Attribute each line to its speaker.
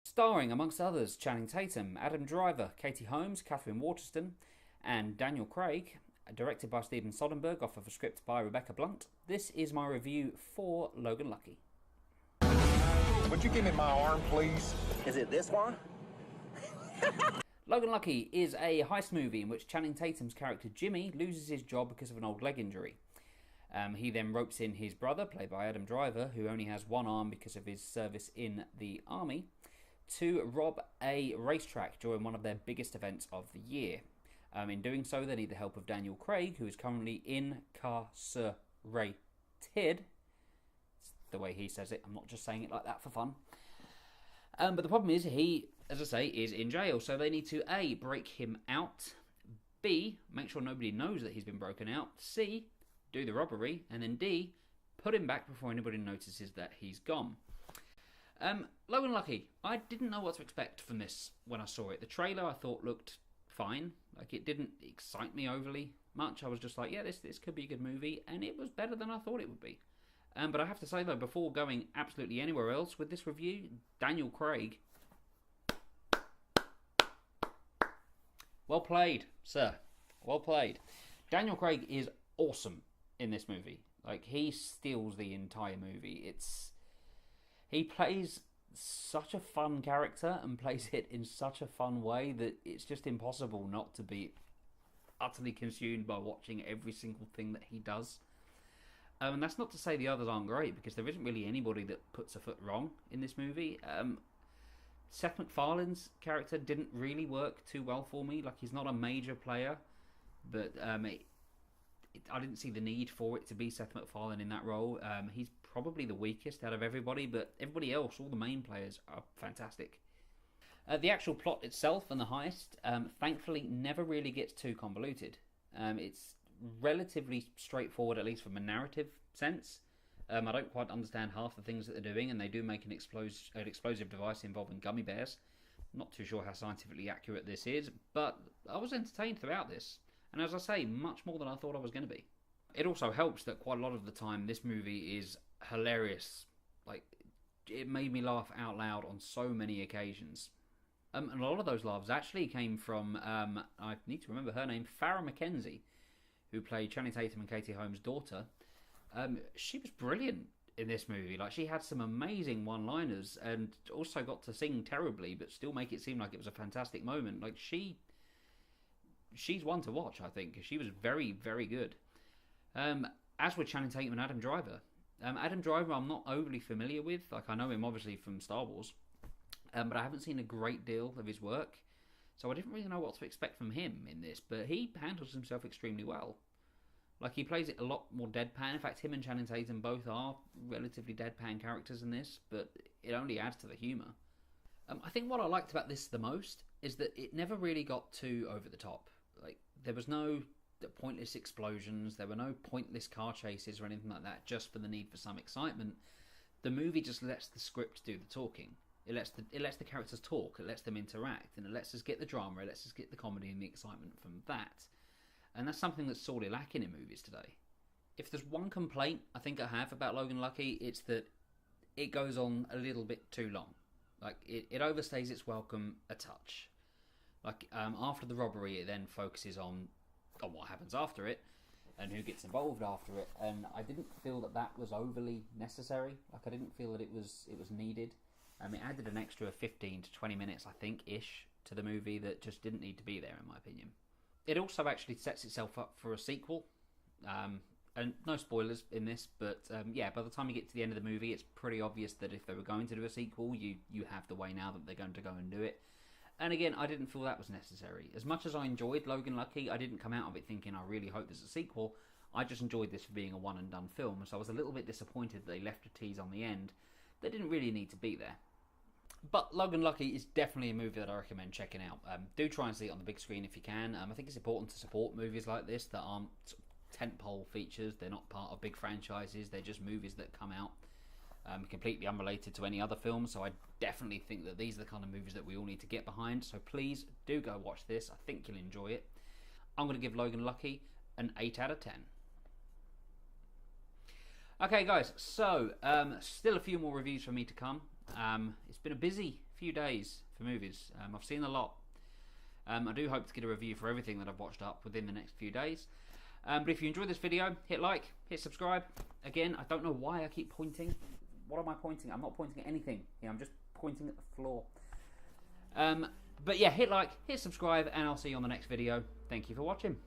Speaker 1: Starring, amongst others, Channing Tatum, Adam Driver, Katie Holmes, Catherine Waterston, and Daniel Craig, directed by Steven Soderbergh off of a script by Rebecca Blunt, this is my review for Logan Lucky.
Speaker 2: Would you give me my arm, please?
Speaker 3: Is it this one?
Speaker 1: Logan Lucky is a heist movie in which Channing Tatum's character Jimmy loses his job because of an old leg injury. He then ropes in his brother, played by Adam Driver, who only has one arm because of his service in the army, to rob a racetrack during one of their biggest events of the year. In doing so, they need the help of Daniel Craig, who is currently incarcerated. It's the way he says it. I'm not just saying it like that for fun. But the problem is he, as I say, is in jail. So they need to A, break him out. B, make sure nobody knows that he's been broken out. C, do the robbery. And then D, put him back before anybody notices that he's gone. Logan Lucky, I didn't know what to expect from this when I saw it. The trailer I thought looked fine. Like, it didn't excite me overly much. I was just like, yeah, this could be a good movie. And it was better than I thought it would be. But I have to say, though, before going absolutely anywhere else with this review, Daniel Craig, well played, sir. Well played. Daniel Craig is awesome in this movie. Like, he steals the entire movie. He plays such a fun character and plays it in such a fun way that it's just impossible not to be utterly consumed by watching every single thing that he does. And that's not to say the others aren't great, because there isn't really anybody that puts a foot wrong in this movie. Seth MacFarlane's character didn't really work too well for me. Like, he's not a major player, but I didn't see the need for it to be Seth MacFarlane in that role. He's probably the weakest out of everybody, but everybody else, all the main players, are fantastic. The actual plot itself and the heist, thankfully, never really gets too convoluted. It's relatively straightforward, at least from a narrative sense. I don't quite understand half the things that they're doing, and they do make an explosive device involving gummy bears. Not too sure how scientifically accurate this is, but I was entertained throughout this. And as I say, much more than I thought I was going to be. It also helps that quite a lot of the time this movie is hilarious. Like, it made me laugh out loud on so many occasions. And a lot of those laughs actually came from, I need to remember her name, Farrah McKenzie, who played Channing Tatum and Katie Holmes' daughter. She was brilliant in this movie. Like, she had some amazing one-liners and also got to sing terribly, but still make it seem like it was a fantastic moment. Like, she's one to watch, I think. She was very, very good. As with Channing Tatum and Adam Driver. Adam Driver I'm not overly familiar with. Like, I know him obviously from Star Wars, but I haven't seen a great deal of his work. So I didn't really know what to expect from him in this, but he handles himself extremely well. Like, he plays it a lot more deadpan. In fact, him and Channing Tatum both are relatively deadpan characters in this, but it only adds to the humour. I think what I liked about this the most is that it never really got too over the top. Like, there was no pointless explosions, there were no pointless car chases or anything like that just for the need for some excitement. The movie just lets the script do the talking. It lets the characters talk, it lets them interact, and it lets us get the drama, it lets us get the comedy and the excitement from that. And that's something that's sorely lacking in movies today. If there's one complaint I think I have about Logan Lucky, it's that it goes on a little bit too long. Like, it overstays its welcome a touch. Like, after the robbery, it then focuses on what happens after it and who gets involved after it, and I didn't feel that was overly necessary. Like, I didn't feel that it was needed. It added an extra 15 to 20 minutes, I think, ish, to the movie that just didn't need to be there, in my opinion. It also actually sets itself up for a sequel. And no spoilers in this, but yeah, by the time you get to the end of the movie, it's pretty obvious that if they were going to do a sequel, you have the way now that they're going to go and do it. And again, I didn't feel that was necessary. As much as I enjoyed Logan Lucky, I didn't come out of it thinking I really hope there's a sequel. I just enjoyed this for being a one and done film, so I was a little bit disappointed that they left a tease on the end that didn't really need to be there. But Logan Lucky is definitely a movie that I recommend checking out. Do try and see it on the big screen if you can. I think it's important to support movies like this that aren't tentpole features. They're not part of big franchises. They're just movies that come out completely unrelated to any other film. So I definitely think that these are the kind of movies that we all need to get behind. So please do go watch this. I think you'll enjoy it. I'm going to give Logan Lucky an 8 out of 10. Okay, guys. So still a few more reviews for me to come. It's been a busy few days for movies. I've seen a lot. I do hope to get a review for everything that I've watched up within the next few days. But if you enjoyed this video, hit like, hit subscribe. Again, I don't know why I keep pointing. What am I pointing at? I'm not pointing at anything. Yeah, I'm just pointing at the floor. But yeah, hit like, hit subscribe, and I'll see you on the next video. Thank you for watching.